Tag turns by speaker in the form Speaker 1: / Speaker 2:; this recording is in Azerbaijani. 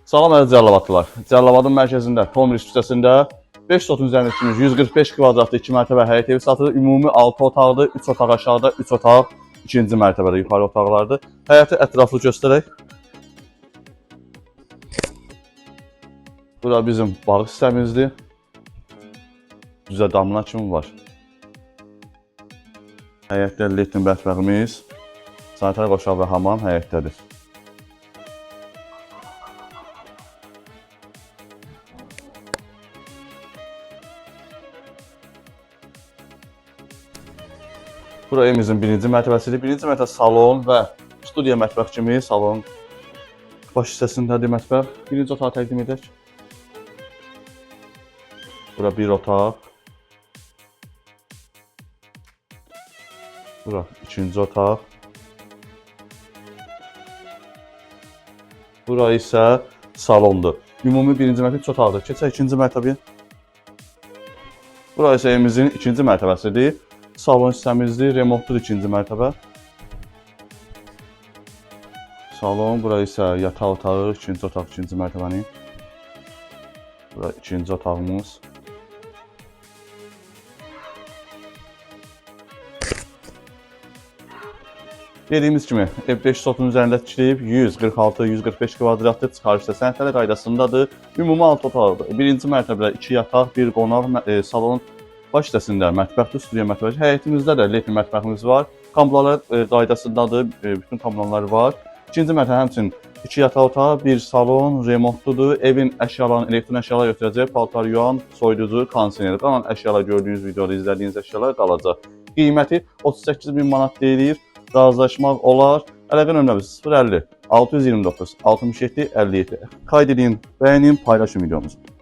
Speaker 1: Salam əziz Cəlilabadlılar. Cəlilabadın mərkəzində, Tomris küçəsində 5 sotun üzərində tikilmiş 145 kvadratlı 2 mərtəbə həyət evi satılır. Ümumi 6 otaqdır, 3 otaq aşağıda, 3 otaq 2-ci mərtəbədə yuxarı otaqlardır. Həyəti ətraflı göstərək. Bura bizim balıq sistemimizdir. Düzə damla kimi var. Həyətdə letrin mətbəximiz, sanitar qoşaq və hamam həyətdədir. Bura evimizin birinci mərtəbəsidir. Birinci mərtəbə salon və studiya mətbəx kimi salon baş hissəsindədir mətbəx. Birinci otağı təqdim edək. Bura bir otaq. Bura ikinci otaq. Bura isə salondur. Ümumi birinci mərtəbə 3 otaqdır. Keçək ikinci mərtəbəyə. Bura isə evimizin ikinci mərtəbəsidir. Salon hissəmizdir, remontludur ikinci mərtəbə. Salon, bura isə yataq otağı, ikinci otaq, ikinci mərtəbənin. Bura ikinci otağımız. Dediyimiz kimi, ev 5 sotun üzərində tikilib, 146-145 kvadratlı çıxarışda sənədləri qaydasındadır. Ümumi 6 otaqdır. Birinci mərtəbədə 2 yataq, 1 qonaq, salon. Baş hissəsində mətbəxdir, studiya mətbəxi. Həyətimizdə də letrin mətbəximiz var. Kambralar qaydasındadır, bütün kambralar var. İkinci mərtəbə həmçinin 2 yataq otağı, 1 salon, remontludur. Evin əşyalarını, elektron əşyalar götürəcək, paltar yuyan, soyuducu, kondisioner. Qalan əşyalar gördüyünüz videoda izlədiyiniz əşyalar qalacaq. Qiyməti 38.000 manat deyilir. Razılaşmaq olar. Əlaqə nömrəmiz 050 629 67 57. Qayd edin, bəyənin, paylaşın videomuzu.